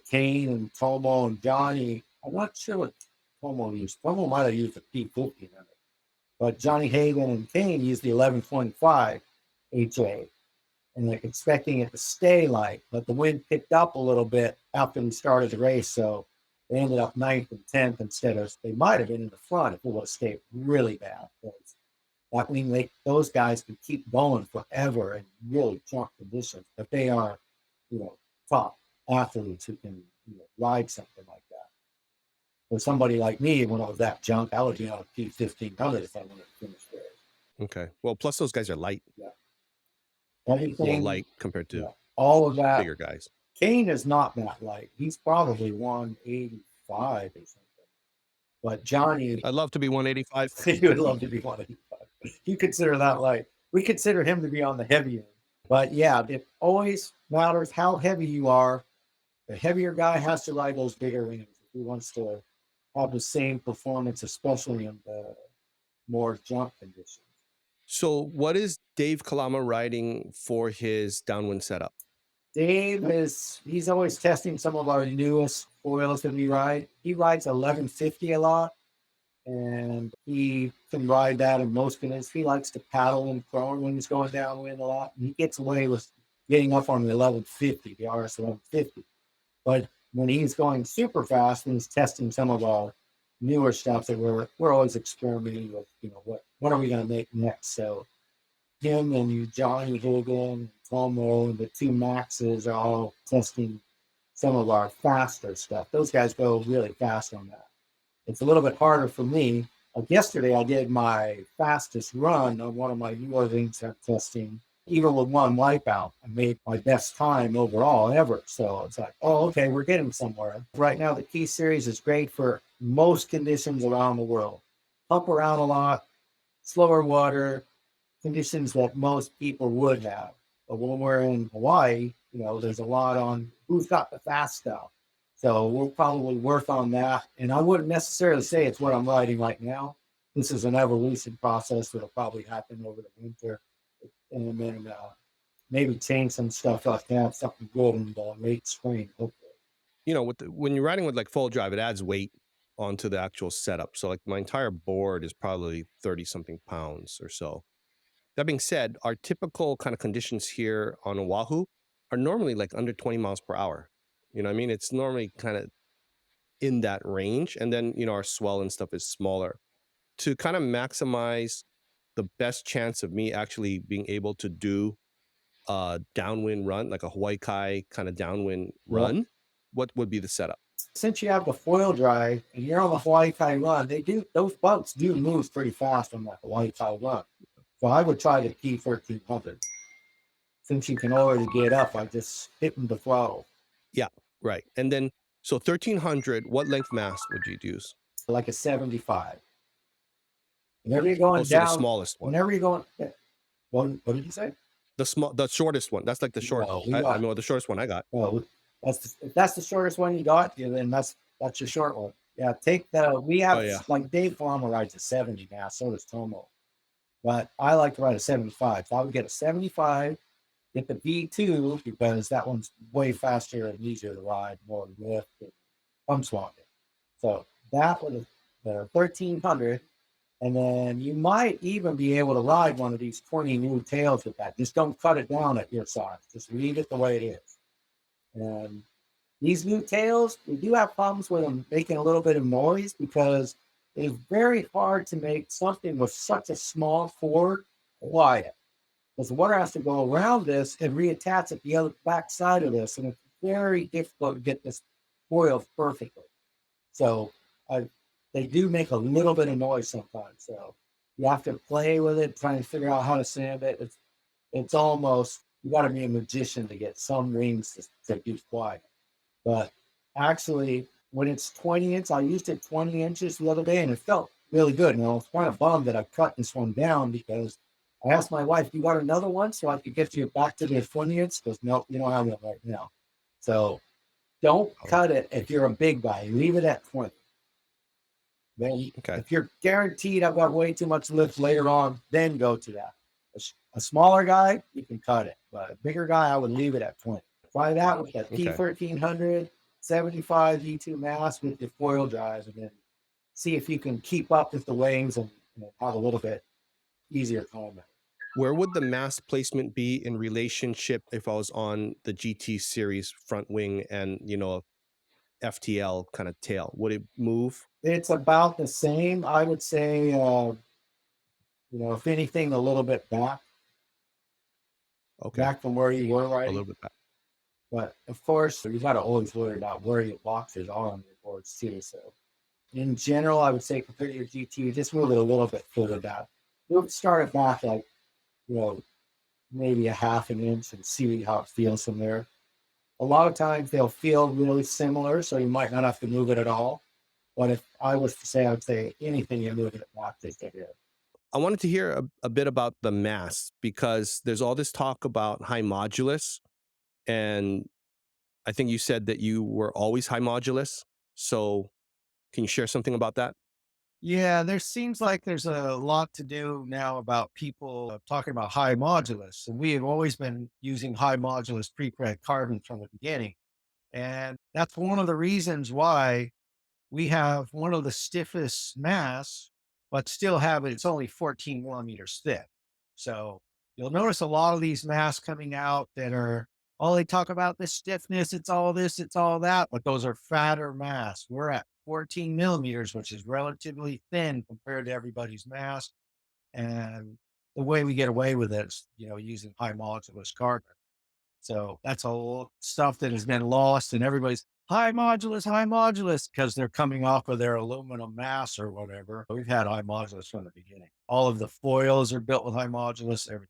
Kane and Tomo and Johnny, I'm not sure what Tomo used. Tomo might have used a P50, but Johnny Hagan and Kane used the 11.5 HA and like expecting it to stay light, but the wind picked up a little bit after we started the race. So they ended up 9th and 10th instead of, they might have been in the front if it would have stayed really bad. That means those guys can keep going forever in really tough conditions, but they are, top athletes who can ride something like that. For somebody like me, when I was that junk, I would be on a P1500 if I wanted to finish there. Okay. Well, plus those guys are light. Yeah. Well, Anything, light compared to yeah, all of that. bigger guys. Kane is not that light. He's probably 185 or something. But Johnny, I'd love to be 185. he would love to be 185. You consider that light. We consider him to be on the heavy end. But yeah, it always matters how heavy you are. The heavier guy has to ride those bigger wings if he wants to have the same performance, especially in the more jump conditions. So, what is Dave Kalama riding for his downwind setup? Dave he's always testing some of our newest foils that we ride. He rides 1150 a lot, and he can ride that in most conditions. He likes to paddle and prone when he's going downwind a lot. And he gets away with getting up on the 1150, the RS 1150. But when he's going super fast, when he's testing some of our newer stuff that we're always experimenting with, what are we going to make next? So him and you, Johnny Hogan, Tomo, and the two Maxes are all testing some of our faster stuff. Those guys go really fast on that. It's a little bit harder for me. Like yesterday, I did my fastest run on one of my newer things I'm testing. Even with one wipeout, I made my best time overall ever. So it's like, oh, okay, we're getting somewhere. Right now, the Key Series is great for most conditions around the world. Pump around a lot, slower water, conditions that most people would have. But when we're in Hawaii, there's a lot on who's got the fast stuff. So we'll probably work on that. And I wouldn't necessarily say it's what I'm riding right now. This is an evolution process that'll probably happen over the winter. And then maybe change some stuff like that, something good in the late spring, hopefully. When you're riding with like full drive, it adds weight onto the actual setup. So, like, my entire board is probably 30 something pounds or so. That being said, our typical kind of conditions here on Oahu are normally like under 20 miles per hour. You know what I mean? It's normally kind of in that range. And then, our swell and stuff is smaller. To kind of maximize the best chance of me actually being able to do a downwind run, like a Hawaii Kai kind of downwind Well, run, what would be the setup? since you have the foil drive and you're on the Hawaii Kai run, those boats do move pretty fast on that Hawaii Kai run. So I would try the P1300. Since you can already get up, I just hit the throttle. Yeah, right. And then, so 1300, what length mast would you use? Like a 75. Whenever you're Oh, going so the down, smallest one. whenever you're going, what did you say? The shortest one. That's like the short. No, I mean, the shortest one I got. Well, if that's the shortest one you got, then that's your short one. Yeah, we Oh have yeah. like Dave Farmer rides a 70 now, so does Tomo. But I like to ride a 75. So I would get a 75, get the V2 because that one's way faster and easier to ride, more lift. thumb swap it. So that was the 1300. And then you might even be able to ride one of these 20 new tails with that. Just don't cut it down at your size. Just leave it the way it is. And these new tails, we do have problems with them making a little bit of noise because it's very hard to make something with such a small cord quiet. Because the water has to go around this and reattach at the other back side of this. And it's very difficult to get this coiled perfectly. So I, they do make a little bit of noise sometimes. So you have to play with it, trying to figure out how to sand it. It's almost, you got to be a magician to get some rings to be quiet. But actually, when it's 20 inch, I used it 20 inches the other day and it felt really good. And I was kind of bummed that I cut this one down because I asked my wife, "You want another one so I could get you back to the 20 inch?" She goes, "No, you don't have one right now." So don't Oh, cut it if you're a big guy. Leave it at 20. Then okay. if you're guaranteed I've got way too much lift later on, then go to that. A smaller guy, you can cut it, but a bigger guy, I would leave it at 20. Try that with that Okay. P1300 75 V2 Mast with your foil drive, and then see if you can keep up with the wings and have a little bit easier combat. Where would the mast placement be in relationship if I was on the GT series front wing and, FTL kind of tail? Would it move? It's about the same, I would say. If anything, a little bit Okay. back from where you were A riding. little bit back. But of course, you got to always worry about where your boxes are on your boards too. So in general, I would say compared to your GT, just move it a little bit further back. You'll start it back like, you know, maybe a half an inch and see how it feels from there. A lot of times they'll feel really similar, so you might not have to move it at all. But if I was to say, I would say anything you move it back, they take it. I wanted to hear a bit about the mass because there's all this talk about high modulus. And I think you said that you were always high modulus. So can you share something about that? Yeah, there seems like there's a lot to do now about people talking about high modulus. And we have always been using high modulus pre-preg carbon from the beginning. And that's one of the reasons why we have one of the stiffest mass, but still have it. It's only 14 millimeters thick. So you'll notice a lot of these masks coming out that are, oh, they talk about the stiffness. It's all this, it's all that, but those are fatter masks. We're at 14 millimeters, which is relatively thin compared to everybody's mask. And the way we get away with it is, using high modulus carbon. So that's all stuff that has been lost, and everybody's high modulus because they're coming off of their aluminum mass or whatever. We've had high modulus from the beginning. All of the foils are built with high modulus. Everything.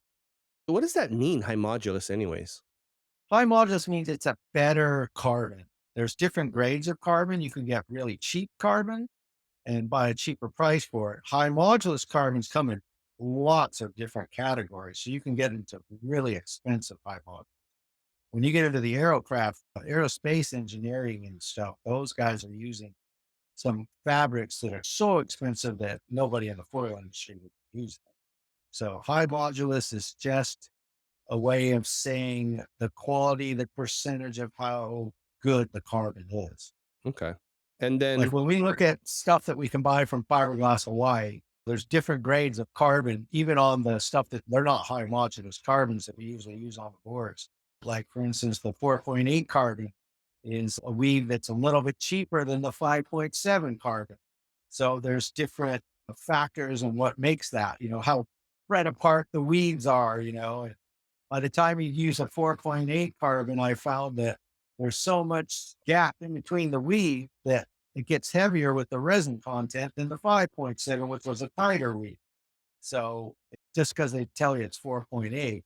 What does that mean, high modulus, anyways? High modulus means it's a better carbon. There's different grades of carbon. You can get really cheap carbon and buy a cheaper price for it. High modulus carbons come in lots of different categories. So you can get into really expensive high modulus. When you get into the aerocraft, aerospace engineering and stuff, those guys are using some fabrics that are so expensive that nobody in the foil industry would use them. So high modulus is just a way of saying the quality, the percentage of how good the carbon is. Okay. And Like then, when we look at stuff that we can buy from Fiberglass Hawaii, there's different grades of carbon, even on the stuff that they're not high modulus carbons that we usually use on the boards. Like, for instance, the 4.8 carbon is a weave that's a little bit cheaper than the 5.7 carbon. So there's different factors in what makes that, how spread apart the weaves are, and by the time you use a 4.8 carbon, I found that there's so much gap in between the weave that it gets heavier with the resin content than the 5.7, which was a tighter weave. So just because they tell you it's 4.8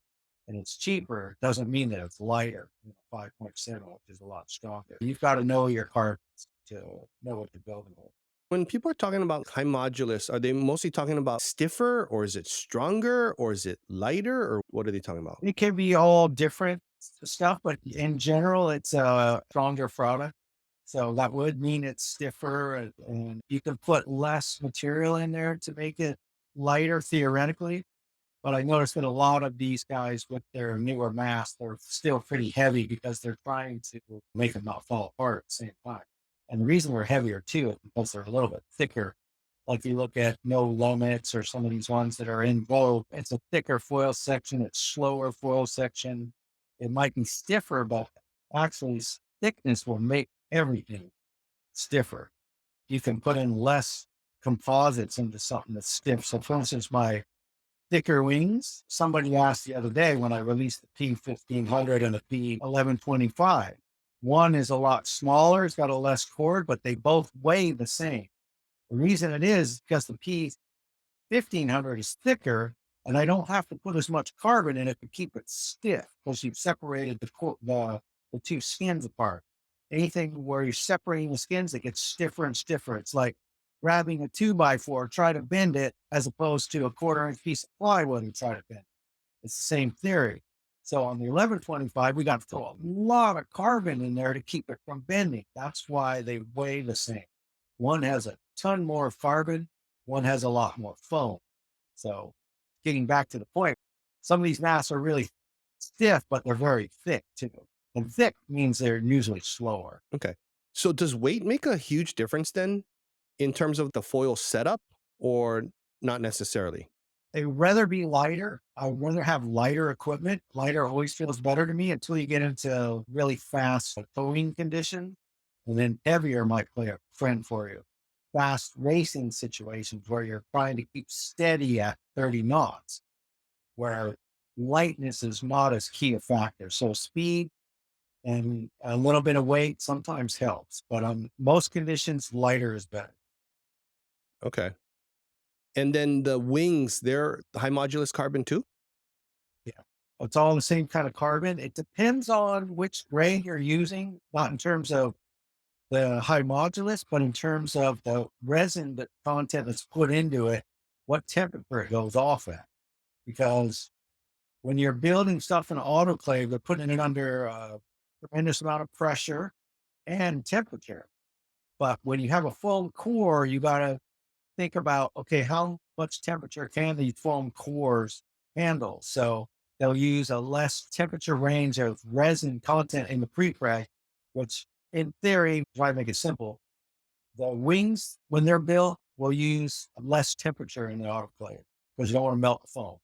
and it's cheaper doesn't mean that it's lighter. 5.7, which is a lot stronger. You've got to know your carbons to know what to build with. when people are talking about high modulus, are they mostly talking about stiffer or is it stronger or is it lighter or what are they talking about? It can be all different stuff, but in general, it's a stronger product. So that would mean it's stiffer and you can put less material in there to make it lighter theoretically. But I noticed that a lot of these guys with their newer masks, they're still pretty heavy because they're trying to make them not fall apart at the same time. And the reason they're heavier too is because they're a little bit thicker. Like you look at No Limits or some of these ones that are in vogue, it's a thicker foil section, it's slower foil section. It might be stiffer, but actually thickness will make everything stiffer. You can put in less composites into something that's stiff. So for instance, my thicker wings, somebody asked the other day when I released the P1500 and the P1125, one is a lot smaller, it's got a less cord, but they both weigh the same. The reason it is because the P1500 is thicker and I don't have to put as much carbon in it to keep it stiff because you've separated the two skins apart. Anything where you're separating the skins, it gets stiffer and stiffer. It's like grabbing a 2x4, try to bend it as opposed to a 1/4 inch piece of plywood and try to bend it. It's the same theory. So on the 1125, we got to throw a lot of carbon in there to keep it from bending. That's why they weigh the same. One has a ton more carbon, one has a lot more foam. So getting back to the point, some of these masts are really stiff, but they're very thick too. And thick means they're usually slower. Okay. So does weight make a huge difference then in terms of the foil setup, or not necessarily? They'd rather be lighter. I'd rather have lighter equipment. Lighter always feels better to me until you get into really fast towing conditions. And then heavier might play a friend for you. Fast racing situations where you're trying to keep steady at 30 knots, where lightness is not as key a factor. So speed and a little bit of weight sometimes helps, but on most conditions, lighter is better. Okay. And then the wings, they're high modulus carbon too? Yeah. It's all the same kind of carbon. It depends on which grain you're using, not in terms of the high modulus, but in terms of the resin that content that's put into it, what temperature it goes off at. Because when you're building stuff in an autoclave, they're putting it under a tremendous amount of pressure and temperature. But when you have a foam core, you got to think about, okay, how much temperature can these foam cores handle? So they'll use a less temperature range of resin content in the pre-preg, which in theory, try to make it simple, the wings, when they're built, will use less temperature in the autoclave because you don't want to melt the foam.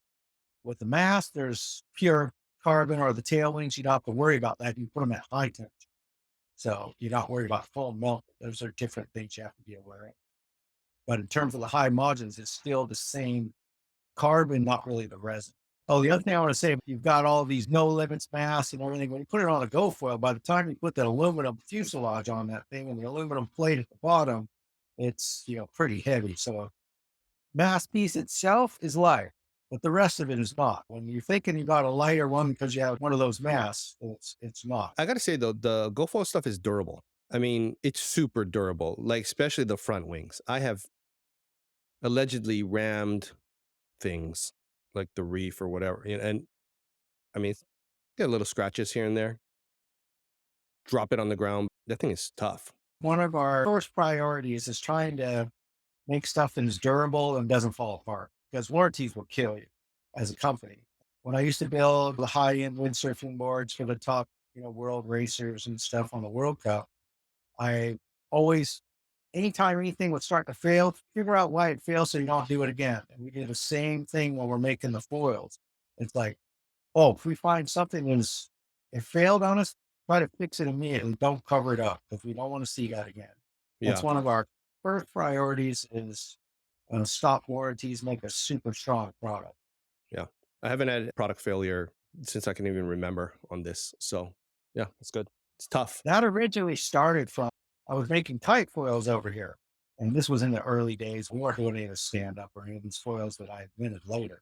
With the mast, there's pure carbon or the tail wings. You don't have to worry about that. You put them at high temperature. So you're not worried about foam melt. Those are different things you have to be aware of. But in terms of the high margins, it's still the same carbon, not really the resin. Oh, the other thing I want to say, you've got all these no limits mass and everything. When you put it on a GoFoil, by the time you put that aluminum fuselage on that thing and the aluminum plate at the bottom, it's pretty heavy. So a mass piece itself is light, but the rest of it is not. When you're thinking you got a lighter one because you have one of those masks, it's not. I gotta say though, the GoFoil stuff is durable. I mean, it's super durable, like especially the front wings. I have allegedly rammed things like the reef or whatever, and I mean, get little scratches here and there. Drop it on the ground. That thing is tough. One of our first priorities is trying to make stuff that is durable and doesn't fall apart because warranties will kill you as a company. When I used to build the high end windsurfing boards for the top, world racers and stuff on the World Cup, I always, anytime anything would start to fail, figure out why it failed so you don't do it again. And we do the same thing when we're making the foils. It's like, oh, if we find something that's it failed on us, try to fix it immediately. Don't cover it up because we don't want to see that again. That's Yeah, one of our first priorities is stop warranties, make a super strong product. yeah. I haven't had product failure since I can even remember on this. So yeah, it's good. It's tough. That originally started from I was making kite foils over here. And this was in the early days. We weren't doing any of the stand up or any of these foils that I invented later.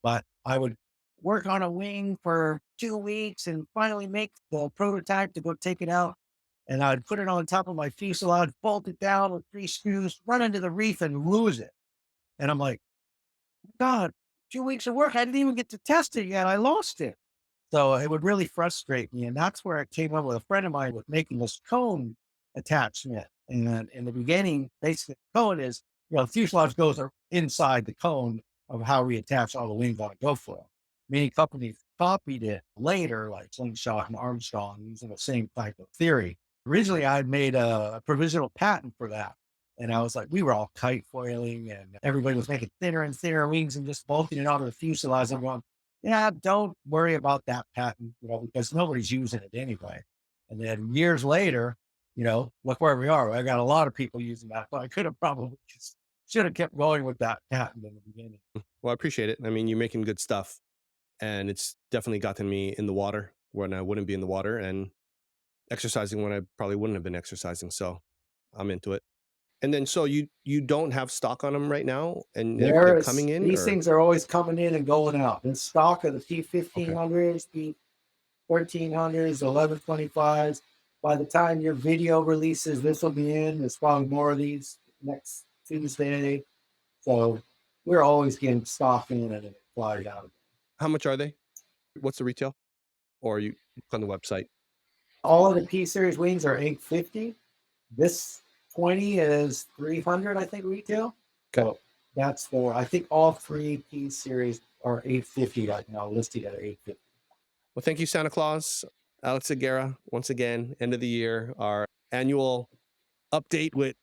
But I would work on a wing for 2 weeks and finally make the prototype to go take it out. And I'd put it on top of my fuselage, bolt it down with 3 screws, run into the reef and lose it. And I'm like, God, 2 weeks of work. I didn't even get to test it yet. I lost it. So it would really frustrate me. And that's where I came up with a friend of mine with making this cone attachment. And in the beginning, basically, the cone is, the fuselage goes inside the cone of how we attach all the wings on a GoFoil. Many companies copied it later, like Slingshot and Armstrong, using the same type of theory. Originally, I had made a provisional patent for that. And I was like, we were all kite foiling and everybody was making thinner and thinner wings and just bolting it onto the fuselage. I'm going, yeah, don't worry about that patent, because nobody's using it anyway. And then years later, look where we are. I got a lot of people using that, but I could have probably should have kept going with that patent in the beginning. Well, I appreciate it. I mean, you're making good stuff, and it's definitely gotten me in the water when I wouldn't be in the water, and exercising when I probably wouldn't have been exercising. So I'm into it. And then, so you don't have stock on them right now, and they're coming in, These or things are always coming in and going out. In stock of the okay, P1500s, P1400s, 1125s. By the time your video releases, this will be in. There's probably more of these next Tuesday. So we're always getting stock in and it flies out. how much are they? What's the retail? Or you on the website? All of the P series wings are 850. This 20 is 300, I think, retail. Okay. So that's for, I think all three P series are 850 right now, listed at 850. Well, thank you, Santa Claus. Alex Aguera, once again, end of the year, our annual update with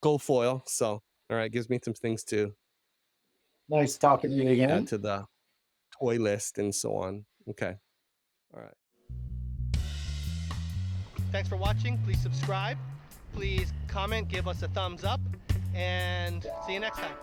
GoFoil. So, all right, gives me some things to Nice talking to you again. add to the toy list and so on. Okay. All right. Thanks for watching. Please subscribe. Please comment, give us a thumbs up, and see you next time.